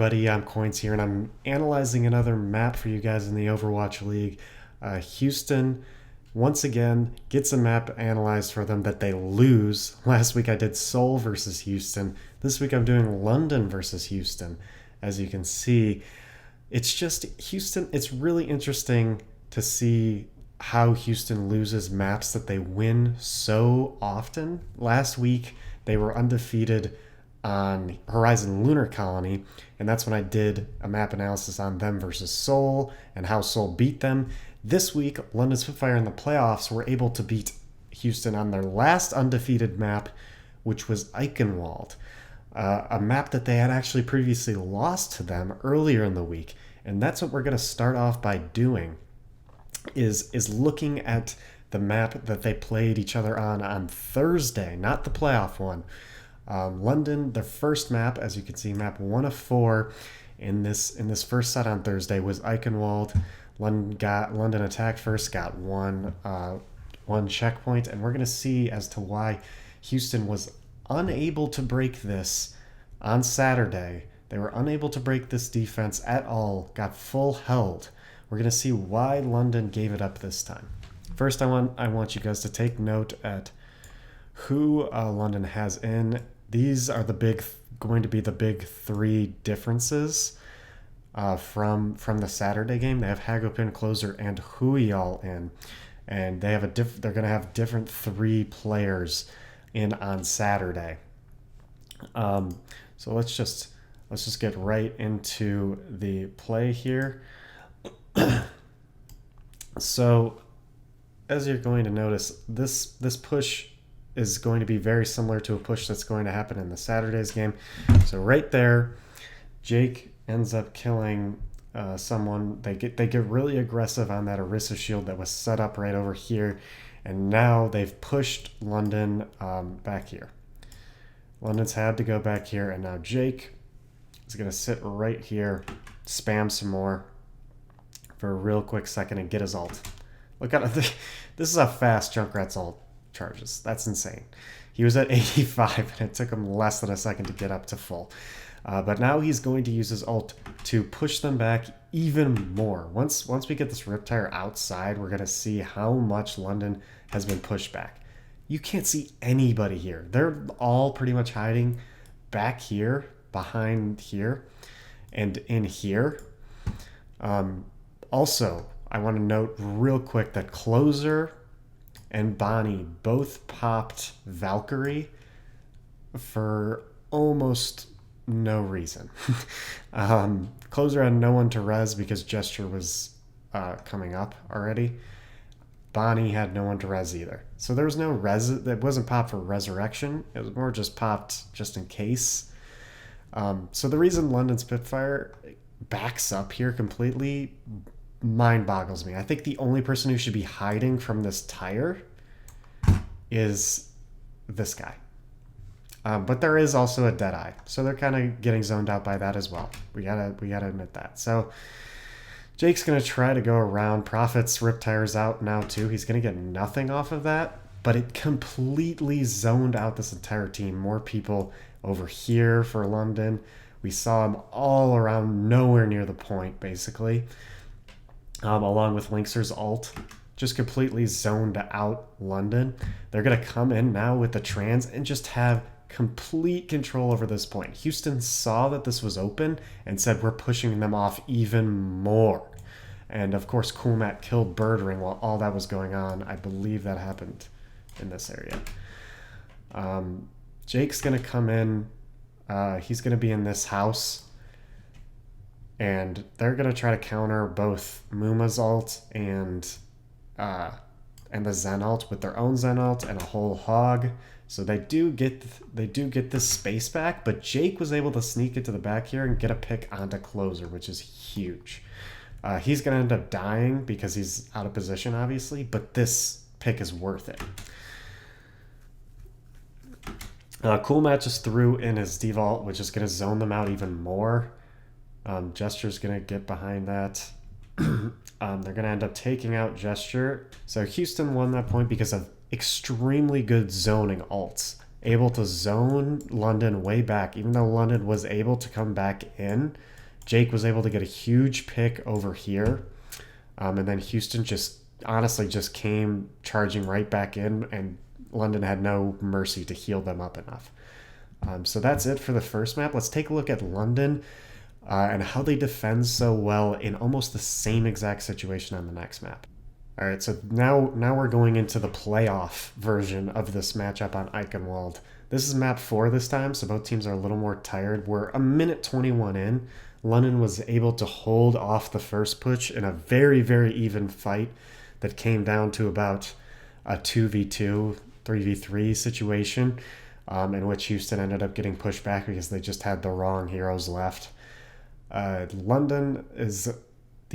Buddy, I'm Coins here, and I'm analyzing another map for you guys in the Overwatch League. Houston, once again, gets a map analyzed for them that they lose. Last week I did Seoul versus Houston. This week I'm doing London versus Houston. As you can see, it's just Houston. It's really interesting to see how Houston loses maps that they win so often. Last week they were undefeated on Horizon Lunar Colony, and that's when I did a map analysis on them versus Seoul and how Seoul beat them. This week, London Spitfire in the playoffs were able to beat Houston on their last undefeated map, which was Eichenwalde, a map that they had actually previously lost to them earlier in the week. And that's what we're going to start off by doing, is looking at the map that they played each other on Thursday, not the playoff one. London, their first map, as you can see, map 1 of 4 in this first set on Thursday was Eichenwalde. London attacked first, got one checkpoint, and we're going to see as to why Houston was unable to break this on Saturday. They were unable to break this defense at all, got full held. We're going to see why London gave it up this time. First, I want you guys to take note at who London has in. These are going to be the big three differences from the Saturday game. They have Hagopin, Closer, and Huyal in, and they're going to have different three players in on Saturday. So let's just get right into the play here. So, as you're going to notice, this push is going to be very similar to a push that's going to happen in the Saturday's game. So right there, Jake ends up killing someone. They get really aggressive on that Orisa shield that was set up right over here, and now they've pushed London back here. London's had to go back here, and now Jake is going to sit right here, spam some more for a real quick second, and get his ult. Look at this is a fast Junkrat's ult charges. That's insane. He was at 85 and it took him less than a second to get up to full. But now he's going to use his ult to push them back even more. Once we get this Riptire outside, we're going to see how much London has been pushed back. You can't see anybody here. They're all pretty much hiding back here, behind here, and in here. Also, I want to note real quick that Closer and Bonnie both popped Valkyrie for almost no reason. Closer had no one to res because Gesture was coming up already. Bonnie had no one to res either. So there was no res. That wasn't popped for resurrection. It was more just popped just in case. So the reason London Spitfire backs up here completely mind boggles me. I think the only person who should be hiding from this tire is this guy. But there is also a Deadeye, so they're kind of getting zoned out by that as well. We gotta admit that. So Jake's gonna try to go around. Prophet's Riptire's out now too. He's gonna get nothing off of that, but it completely zoned out this entire team. More people over here for London. We saw him all around, nowhere near the point, basically. Along with Linkser's ult, just completely zoned out London. They're going to come in now with the trans and just have complete control over this point. Houston saw that this was open and said, we're pushing them off even more. And of course, Coolmat killed Birdring while all that was going on. I believe that happened in this area. Jake's going to come in. He's going to be in this house. And they're going to try to counter both Muma's ult and the Zen ult with their own Zen ult and a whole hog. So they do get this space back, but Jake was able to sneak it to the back here and get a pick onto Closer, which is huge. He's going to end up dying because he's out of position, obviously, but this pick is worth it. Cool Matt just threw in his devault, which is going to zone them out even more. Gesture's going to get behind that. They're going to end up taking out Gesture. So Houston won that point because of extremely good zoning ults. able to zone London way back. Even though London was able to come back in, Jake was able to get a huge pick over here. And then Houston just honestly just came charging right back in, and London had no mercy to heal them up enough. So that's it for the first map. Let's take a look at London and how they defend so well in almost the same exact situation on the next map. All right, so now we're going into the playoff version of this matchup on Eichenwalde. This is map 4 this time, so both teams are a little more tired. We're a minute 21 in. London was able to hold off the first push in a very, very even fight that came down to about a 2v2, 3v3 situation, in which Houston ended up getting pushed back because they just had the wrong heroes left. London is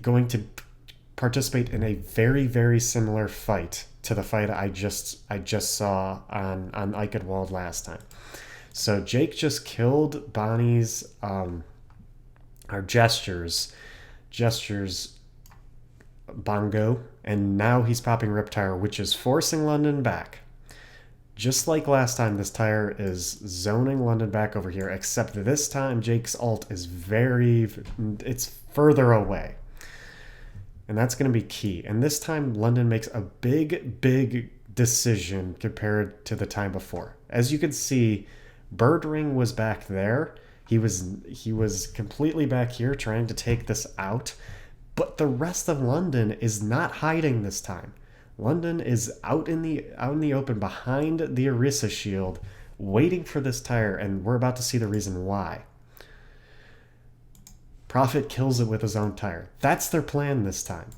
going to participate in a very, very similar fight to the fight I just saw on Eichenwalde last time. So Jake just killed Bonnie's gestures bongo, and now he's popping Riptire, which is forcing London back. Just like last time, this tire is zoning London back over here, except this time Jake's ult is it's further away. And that's going to be key. And this time, London makes a big, big decision compared to the time before. As you can see, Birdring was back there. He was completely back here trying to take this out. But the rest of London is not hiding this time. London is out in the open behind the Orisa shield, waiting for this tire, and we're about to see the reason why. Prophet kills it with his own tire. That's their plan this time,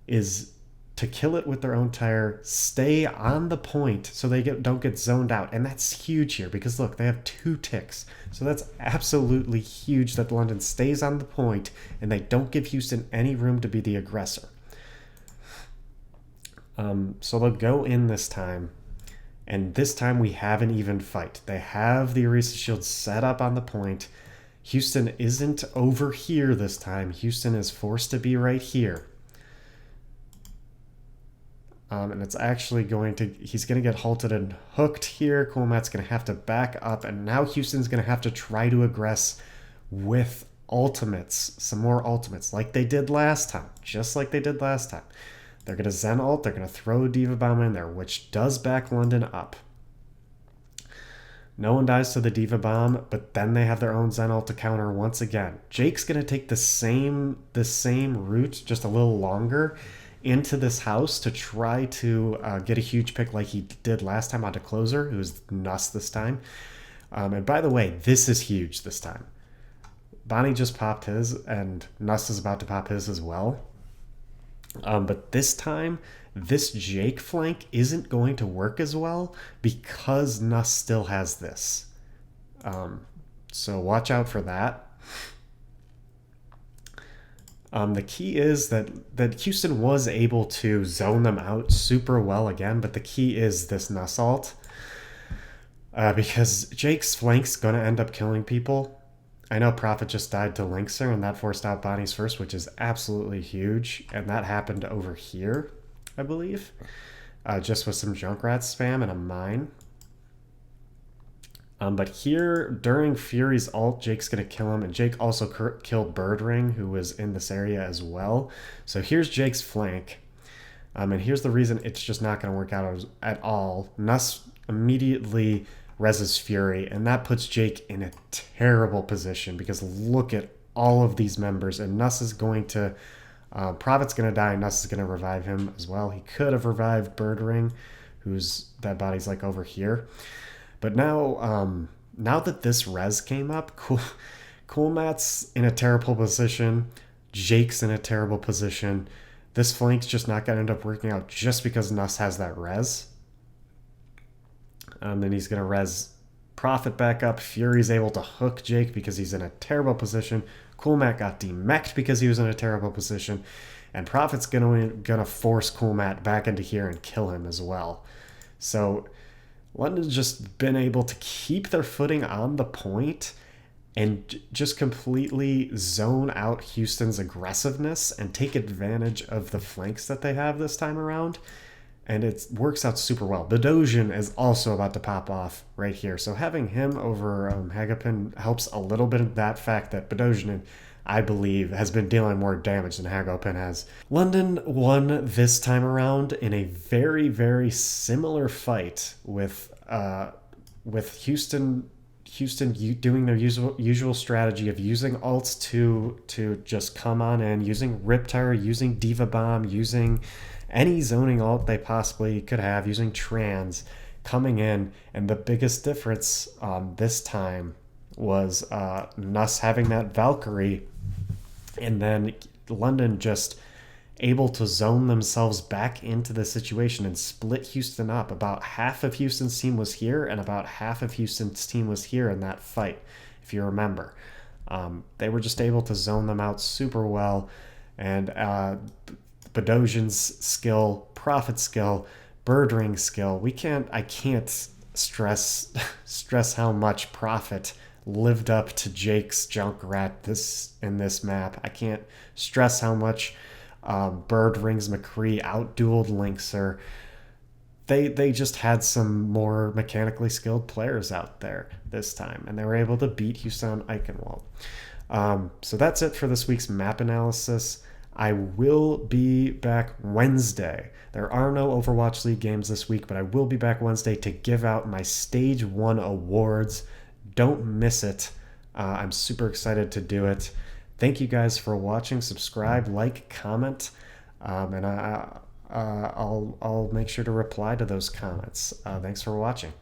is to kill it with their own tire, stay on the point so they don't get zoned out. And that's huge here because, look, they have 2 ticks. So that's absolutely huge that London stays on the point and they don't give Houston any room to be the aggressor. So they'll go in this time, and this time we have an even fight. They have the Orisa shield set up on the point. Houston isn't over here this time. Houston is forced to be right here. And it's actually he's going to get halted and hooked here. Coolmat's going to have to back up, and now Houston's going to have to try to aggress with ultimates, some more ultimates, like they did last time, just like they did last time. They're going to Zen ult, they're going to throw a Diva Bomb in there, which does back London up. No one dies to the Diva Bomb, but then they have their own Zen ult to counter once again. Jake's going to take the same route, just a little longer, into this house to try to get a huge pick like he did last time onto Closer, who's Nuss this time. And by the way, this is huge this time. Bonnie just popped his, and Nuss is about to pop his as well. But this time, this Jake flank isn't going to work as well because Nuss still has this. So watch out for that. The key is that Houston was able to zone them out super well again, but the key is this Nuss ult. Because Jake's flank's going to end up killing people. I know Prophet just died to Linkser, and that forced out Bonnie's first, which is absolutely huge. And that happened over here, I believe. Just with some Junkrat spam and a mine. But here, during Fury's ult, Jake's going to kill him. And Jake also killed Birdring, who was in this area as well. So here's Jake's flank. And here's the reason it's just not going to work out at all. Nuss immediately reses Fury, and that puts Jake in a terrible position because look at all of these members, and Nuss is going to Prophet's going to die, and Nuss is going to revive him as well. He could have revived Birdring, whose dead body's like over here, but now that this res came up, Coolmat's in a terrible position, Jake's in a terrible position. This flank's just not going to end up working out just because Nuss has that res. Then he's going to res Prophet back up. Fury's able to hook Jake because he's in a terrible position. Coolmat got demeched because he was in a terrible position. And Prophet's going to force Coolmat back into here and kill him as well. So London's just been able to keep their footing on the point and just completely zone out Houston's aggressiveness and take advantage of the flanks that they have this time around. and it works out super well. Bedosian is also about to pop off right here. So having him over Hagopin helps a little bit of that fact that Bedosian, I believe, has been dealing more damage than Hagopin has. London won this time around in a very, very similar fight with Houston doing their usual strategy of using alts to just come on in, using Riptire, using Diva Bomb, using any zoning alt they possibly could have, using Trans, coming in. And the biggest difference this time was Nuss having that Valkyrie, and then London just able to zone themselves back into the situation and split Houston up. About half of Houston's team was here, and about half of Houston's team was here in that fight, if you remember. They were just able to zone them out super well, and Bedosian's skill, Prophet skill, Birdring skill. I can't stress how much Prophet lived up to Jake's Junkrat in this map. I can't stress how much Birdring's McCree outdueled Linkser. They just had some more mechanically skilled players out there this time, and they were able to beat Houston on Eichenwalde. So that's it for this week's map analysis. I will be back Wednesday. There are no Overwatch League games this week, but I will be back Wednesday to give out my Stage 1 awards. Don't miss it. I'm super excited to do it. Thank you guys for watching. Subscribe, like, comment, and I'll make sure to reply to those comments. Thanks for watching.